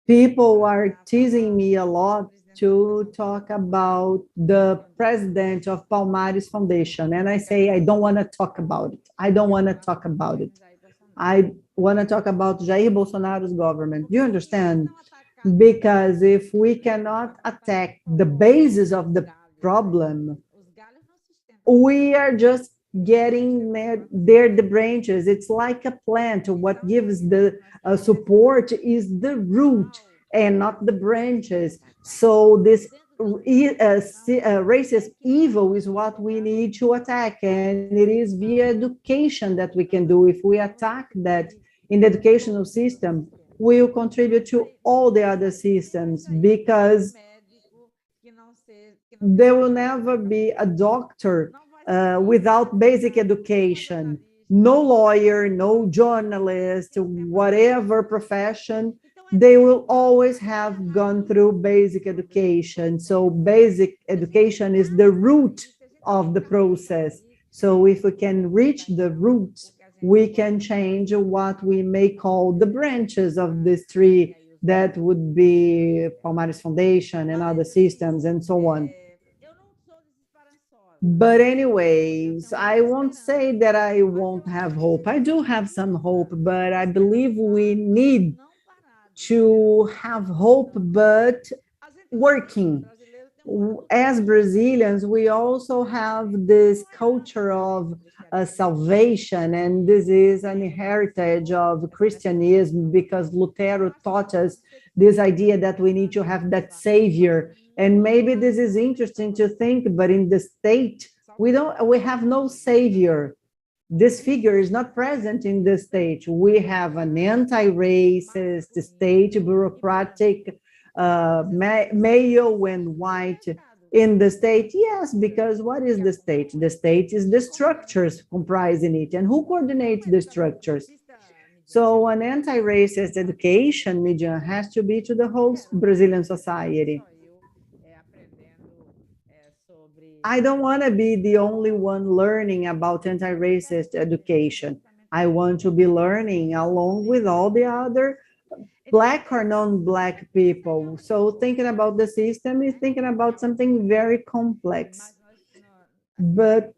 S1: People are teasing me a lot to talk about the president of Palmares Foundation, and I say, I don't want to talk about it. I don't want to talk about it. I want to talk about Jair Bolsonaro's government. Do you understand? Because if we cannot attack the basis of the problem, we are just getting there the branches. It's like a plant. What gives the support is the root and not the branches. So this racist evil is what we need to attack, and it is via education that we can do. If we attack that in the educational system, we will contribute to all the other systems, because there will never be a doctor without basic education. No lawyer, no journalist, whatever profession, they will always have gone through basic education. So basic education is the root of the process. So if we can reach the roots, we can change what we may call the branches of this tree. That would be Palmares Foundation and other systems and so on. But anyways, I won't say that I won't have hope. I do have some hope, but I believe we need to have hope, but working. As Brazilians, we also have this culture of salvation, and this is an heritage of Christianism, because Lutero taught us this idea that we need to have that savior. And maybe this is interesting to think, but in the state, we have no savior. This figure is not present in the state. We have an anti-racist state, bureaucratic, male and white in the state. Yes, because what is the state? The state is the structures comprising it, and who coordinates the structures? So an anti-racist education, media, has to be to the whole Brazilian society. I don't want to be the only one learning about anti-racist education. I want to be learning along with all the other Black or non-Black people. So thinking about the system is thinking about something very complex. But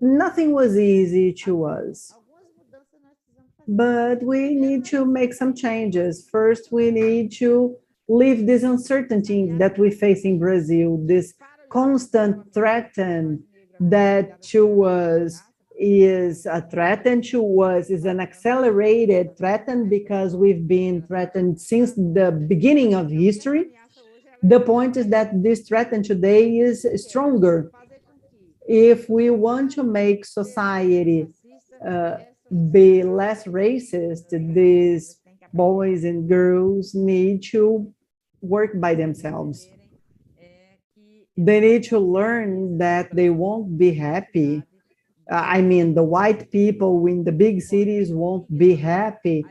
S1: nothing was easy to us. But we need to make some changes. First, we need to leave this uncertainty that we face in Brazil, this constant threat that to us is a threatened to us, is an accelerated threat because we've been threatened since the beginning of history. The point is that this threat today is stronger. If we want to make society be less racist, these boys and girls need to work by themselves. They need to learn that they won't be happy. I mean, the white people in the big cities won't be happy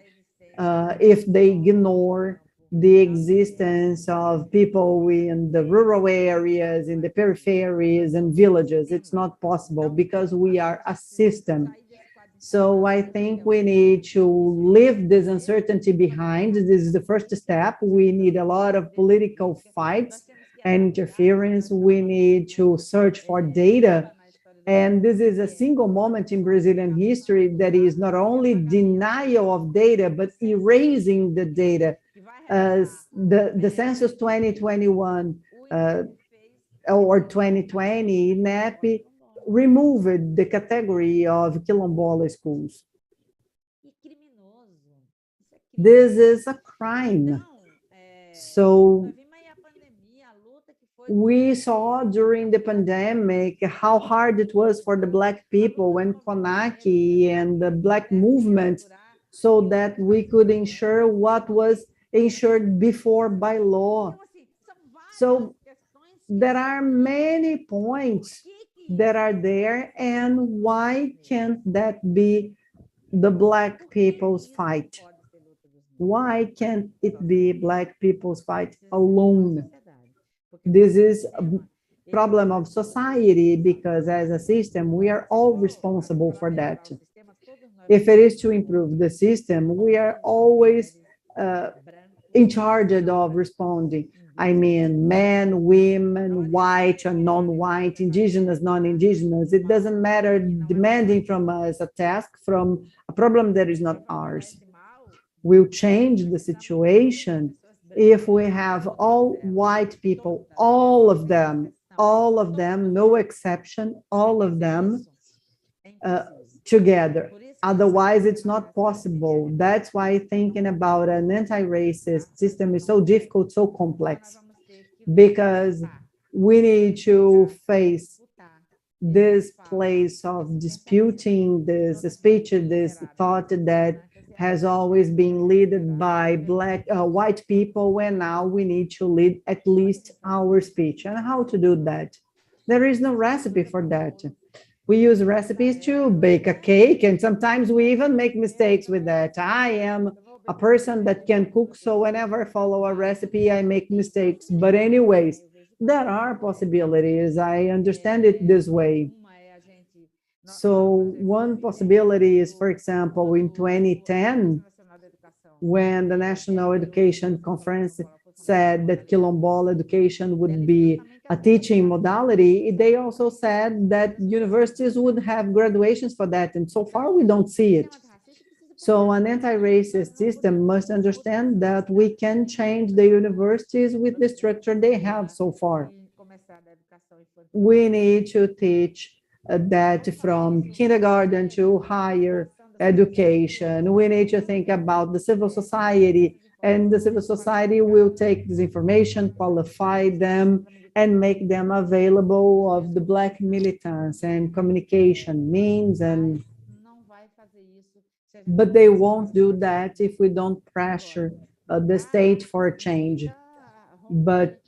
S1: if they ignore the existence of people in the rural areas, in the peripheries and villages. It's not possible because we are a system. So I think we need to leave this uncertainty behind. This is the first step. We need a lot of political fights and interference. We need to search for data. And this is a single moment in Brazilian history that is not only denial of data, but erasing the data. The census 2021 or 2020, NEP removed the category of Quilombola schools. This is a crime. So we saw during the pandemic how hard it was for the Black people when CONAQ and the Black movement, so that we could ensure what was ensured before by law. So there are many points that are there, and why can't that be the Black people's fight? Why can't it be Black people's fight alone? This is a problem of society because as a system, we are all responsible for that. If it is to improve the system, we are always in charge of responding. I mean, men, women, white or non-white, indigenous, non-indigenous, it doesn't matter, demanding from us a task from a problem that is not ours. We'll change the situation if we have all white people, all of them, no exception, all of them together. Otherwise, it's not possible. That's why thinking about an anti-racist system is so difficult, so complex, because we need to face this place of disputing this speech, this thought that has always been led by white people, and now we need to lead at least our speech. And how to do that? There is no recipe for that. We use recipes to bake a cake, and sometimes we even make mistakes with that. I am a person that can cook, so whenever I follow a recipe, I make mistakes. But anyways, there are possibilities. I understand it this way. So one possibility is, for example, in 2010, when the National Education Conference said that Quilombola education would be a teaching modality, they also said that universities would have graduations for that, and so far we don't see it. So an anti-racist system must understand that we can change the universities with the structure they have so far. We need to teach that from kindergarten to higher education. We need to think about the civil society, and the civil society will take this information, qualify them, and make them available of the Black militants and communication means. But they won't do that if we don't pressure the state for change. But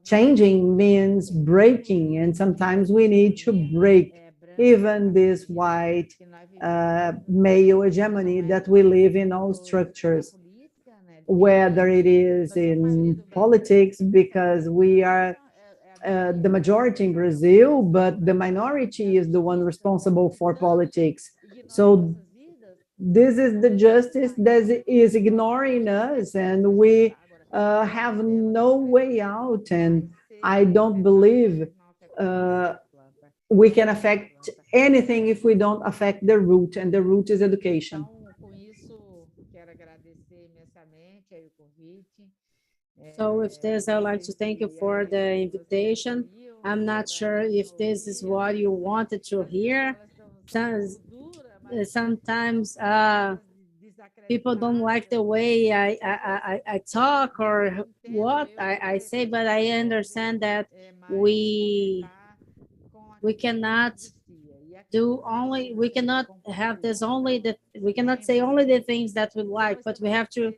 S1: changing means breaking, and sometimes we need to break even this white male hegemony that we live in all structures, whether it is in politics, because we are the majority in Brazil, but the minority is the one responsible for politics. So this is the justice that is ignoring us, and we have no way out. And I don't believe we can affect anything if we don't affect the root, and the root is education.
S4: So with this, I would like to thank you for the invitation. I'm not sure if this is what you wanted to hear, sometimes people don't like the way I talk or what I say, but I understand that we cannot we cannot have this only that we cannot say only the things that we like, but we have to,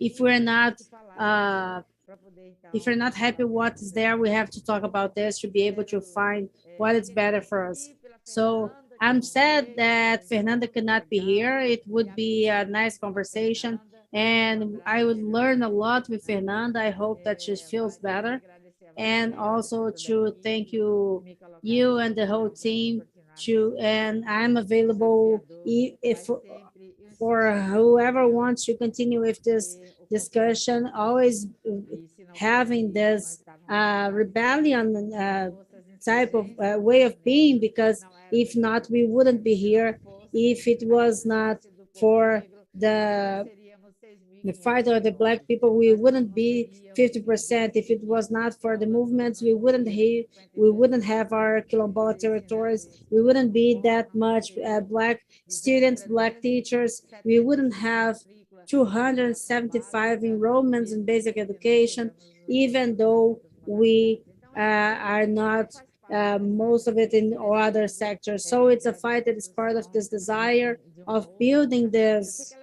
S4: if we're not if you're not happy what is there, we have to talk about this to be able to find what is better for us. So I'm sad that Fernanda could not be here. It would be a nice conversation, and I would learn a lot with Fernanda. I hope that she feels better. And also to thank you, you and the whole team. And I'm available if for whoever wants to continue with this discussion, always having this rebellion type of way of being, because if not, we wouldn't be here. If it was not for the fight of the Black people, we wouldn't be 50%. If it was not for the movements, we wouldn't have our Quilombola territories. We wouldn't be that much Black students, Black teachers. We wouldn't have 275 enrollments in basic education, even though we are not most of it in other sectors. So it's a fight that is part of this desire of building this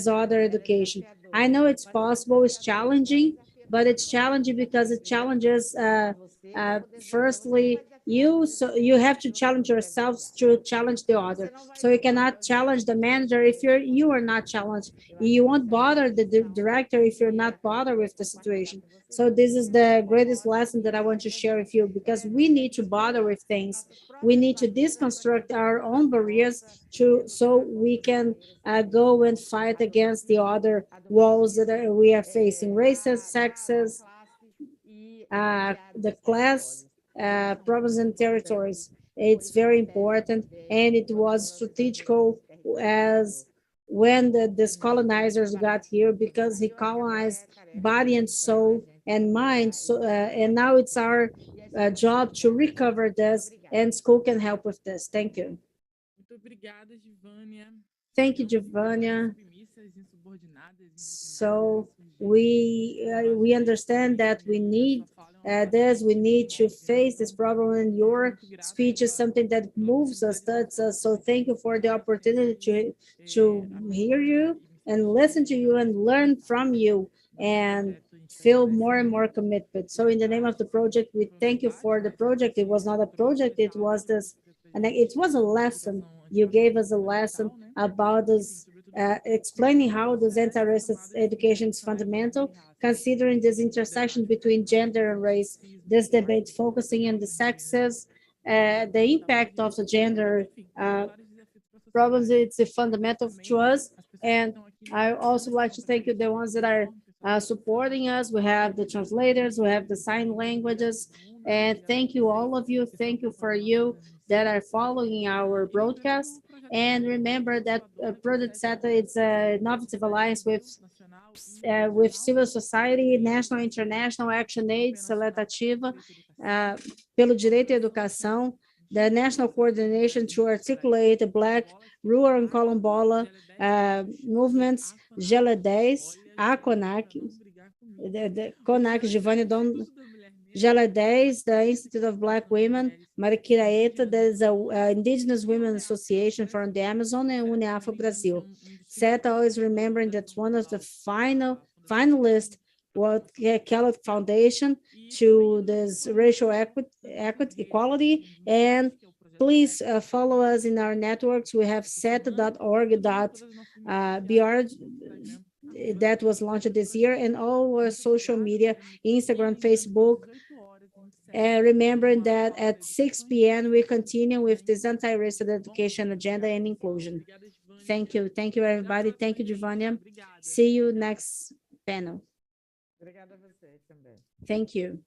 S4: other education. I know it's possible, it's challenging, but it's challenging because it challenges, firstly, you. So you have to challenge yourselves to challenge the other. So you cannot challenge the manager if you are not challenged. You won't bother the director if you're not bothered with the situation. So this is the greatest lesson that I want to share with you, because we need to bother with things. We need to deconstruct our own barriers so we can go and fight against the other walls that we are facing: races, sexes, the class, provinces and territories. It's very important, and it was strategical as when these colonizers got here, because he colonized body and soul and mind. So, and now it's our job to recover this, and school can help with this. Thank you.
S2: Muito obrigada, Givânia.
S4: Thank you, Givânia. So we understand that we need this. We need to face this problem, and your speech is something that moves us, touches us. So thank you for the opportunity to hear you and listen to you and learn from you and feel more and more commitment. So in the name of the project, we thank you for the project. It was not a project, it was this, and it was a lesson. You gave us a lesson about this, explaining how this anti-racist education is fundamental, considering this intersection between gender and race. This debate focusing on the sexes, the impact of the gender problems, it's a fundamental to us. And I also like to thank you, the ones that are supporting us. We have the translators, we have the sign languages, and thank you, all of you. Thank you for you that are following our broadcast. And remember that Project SETA is an innovative alliance with civil society, national, international, ActionAid, SETA Ativa, pelo direito à educação, the national coordination to articulate the Black, rural and Quilombola movements, Geledés, a CONAQ, the CONAQ, Givânia, Geledés, the Institute of Black Women, Makira E'ta, there's a Indigenous Women Association from the Amazon, and Uneafro Brazil. SETA always remembering that one of the finalists was Kellogg Foundation to this racial equality. And please follow us in our networks. We have seta.org.br that was launched this year, and all our social media, Instagram, Facebook. Remembering that at 6 p.m. we continue with this anti-racist education agenda and inclusion. Thank you. Thank you, everybody. Thank you, Givânia. See you next panel. Thank you.